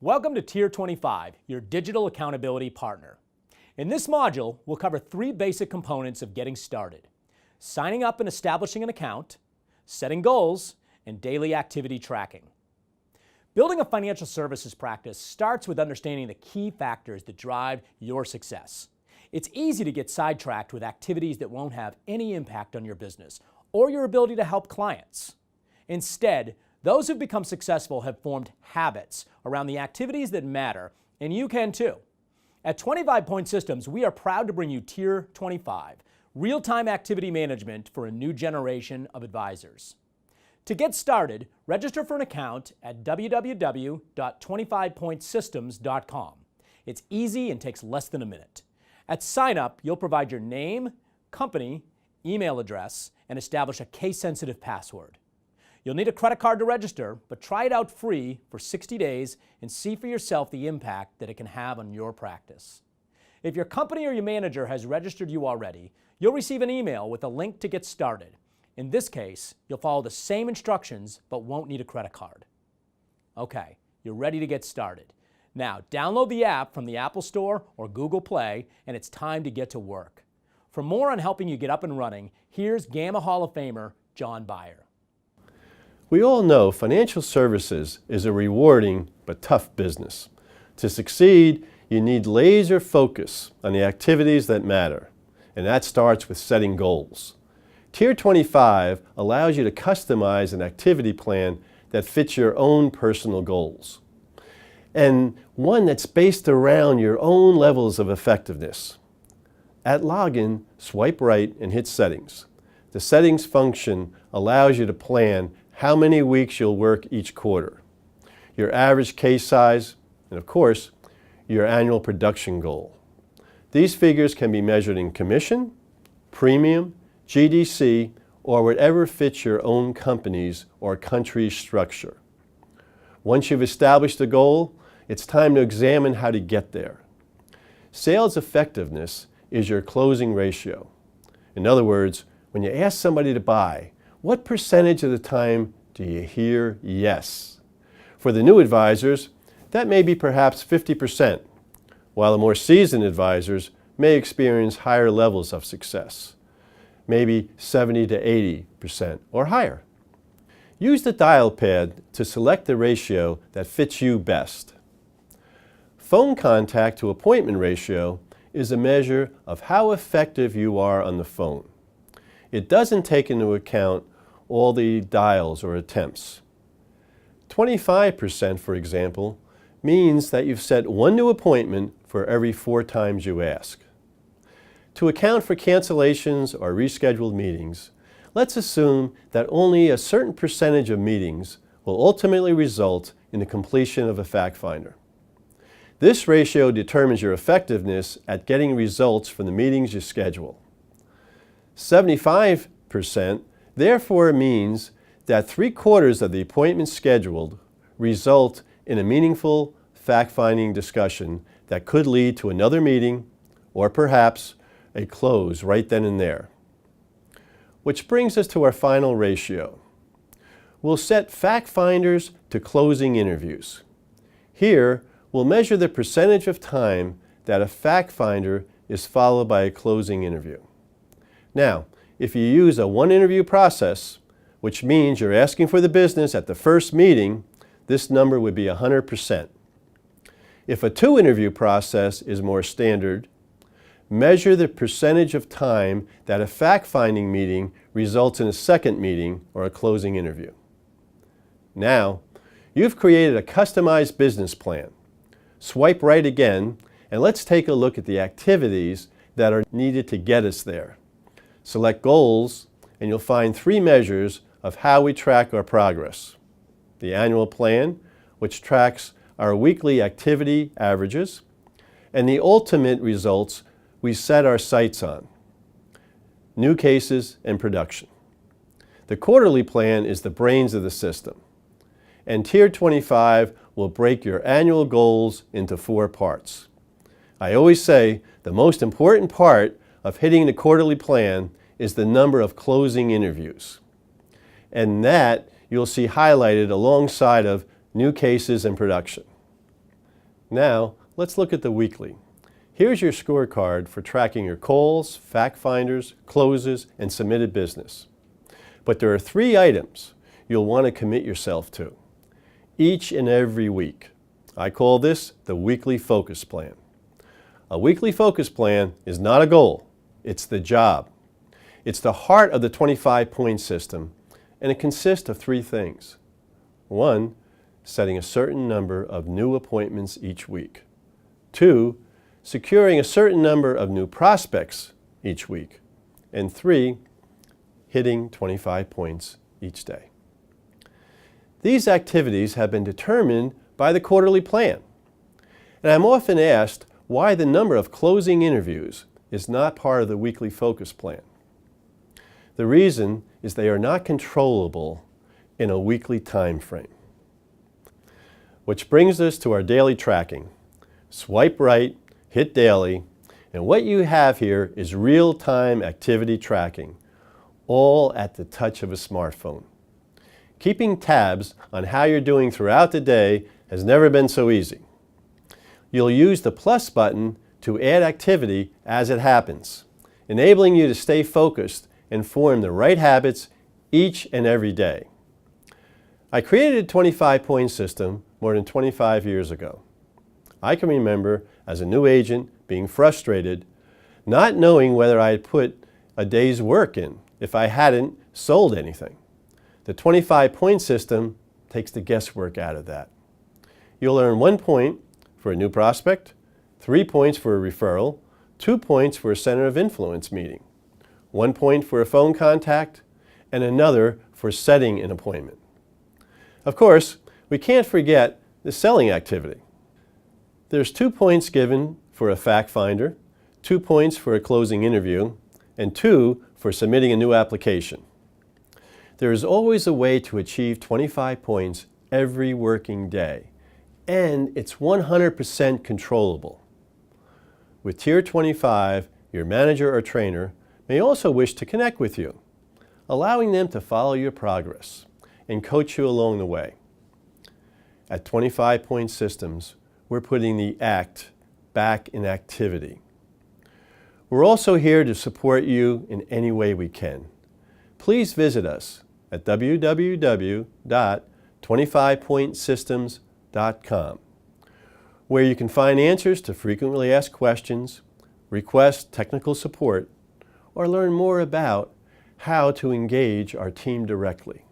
Welcome to Tier 25, your digital accountability partner. In this module, we'll cover three basic components of getting started: signing up and establishing an account, setting goals, and daily activity tracking. Building a financial services practice starts with understanding the key factors that drive your success. It's easy to get sidetracked with activities that won't have any impact on your business or your ability to help clients. Instead, those who've become successful have formed habits around the activities that matter, and you can too. At 25 Point Systems, we are proud to bring you Tier 25, real-time activity management for a new generation of advisors. To get started, register for an account at www.25pointsystems.com. It's easy and takes less than a minute. At sign up, you'll provide your name, company, email address, and establish a case-sensitive password. You'll need a credit card to register, but try it out free for 60 days and see for yourself the impact that it can have on your practice. If your company or your manager has registered you already, you'll receive an email with a link to get started. In this case, you'll follow the same instructions but won't need a credit card. Okay, you're ready to get started. Now, download the app from the Apple Store or Google Play, and it's time to get to work. For more on helping you get up and running, here's GAMA Hall of Famer John Baier. We all know financial services is a rewarding but tough business. To succeed, you need laser focus on the activities that matter, and that starts with setting goals. Tier 25 allows you to customize an activity plan that fits your own personal goals, and one that's based around your own levels of effectiveness. At login, swipe right and hit Settings. The Settings function allows you to plan how many weeks you'll work each quarter, your average case size, and of course, your annual production goal. These figures can be measured in commission, premium, GDC, or whatever fits your own company's or country's structure. Once you've established a goal, it's time to examine how to get there. Sales effectiveness is your closing ratio. In other words, when you ask somebody to buy, what percentage of the time do you hear yes? For the new advisors, that may be perhaps 50%, while the more seasoned advisors may experience higher levels of success, maybe 70 to 80% or higher. Use the dial pad to select the ratio that fits you best. Phone contact to appointment ratio is a measure of how effective you are on the phone. It doesn't take into account all the dials or attempts. 25%, for example, means that you've set one new appointment for every 4 times you ask. To account for cancellations or rescheduled meetings, let's assume that only a certain percentage of meetings will ultimately result in the completion of a fact finder. This ratio determines your effectiveness at getting results from the meetings you schedule. 75% therefore means that 3/4 of the appointments scheduled result in a meaningful fact-finding discussion that could lead to another meeting or perhaps a close right then and there. Which brings us to our final ratio. We'll set fact finders to closing interviews. Here, we'll measure the percentage of time that a fact finder is followed by a closing interview. Now, if you use a one-interview process, which means you're asking for the business at the first meeting, this number would be 100%. If a two-interview process is more standard, measure the percentage of time that a fact-finding meeting results in a second meeting or a closing interview. Now, you've created a customized business plan. Swipe right again, and let's take a look at the activities that are needed to get us there. Select Goals, and you'll find 3 measures of how we track our progress. The annual plan, which tracks our weekly activity averages, and the ultimate results we set our sights on: new cases and production. The quarterly plan is the brains of the system, and Tier 25 will break your annual goals into 4 parts. I always say the most important part of hitting the quarterly plan is the number of closing interviews, and that you'll see highlighted alongside of new cases and production. Now, let's look at the weekly. Here's your scorecard for tracking your calls, fact finders, closes, and submitted business. But there are 3 items you'll want to commit yourself to each and every week. I call this the weekly focus plan. A weekly focus plan is not a goal, it's the job. It's the heart of the 25-point system, and it consists of 3 things. 1, setting a certain number of new appointments each week. 2, securing a certain number of new prospects each week. And 3, hitting 25 points each day. These activities have been determined by the quarterly plan. And I'm often asked why the number of closing interviews is not part of the weekly focus plan. The reason is they are not controllable in a weekly time frame. Which brings us to our daily tracking. Swipe right, hit daily, and what you have here is real-time activity tracking, all at the touch of a smartphone. Keeping tabs on how you're doing throughout the day has never been so easy. You'll use the plus button to add activity as it happens, enabling you to stay focused and form the right habits each and every day. I created a 25-point system more than 25 years ago. I can remember as a new agent being frustrated, not knowing whether I had put a day's work in if I hadn't sold anything. The 25-point system takes the guesswork out of that. You'll earn 1 point for a new prospect, 3 points for a referral, 2 points for a center of influence meeting, 1 point for a phone contact, and another for setting an appointment. Of course, we can't forget the selling activity. There's 2 points given for a fact finder, 2 points for a closing interview, and 2 for submitting a new application. There is always a way to achieve 25 points every working day, and it's 100% controllable. With Tier 25, your manager or trainer may also wish to connect with you, allowing them to follow your progress and coach you along the way. At 25-point systems, we're putting the act back in activity. We're also here to support you in any way we can. Please visit us at www.25pointsystems.com, where you can find answers to frequently asked questions, request technical support, or learn more about how to engage our team directly.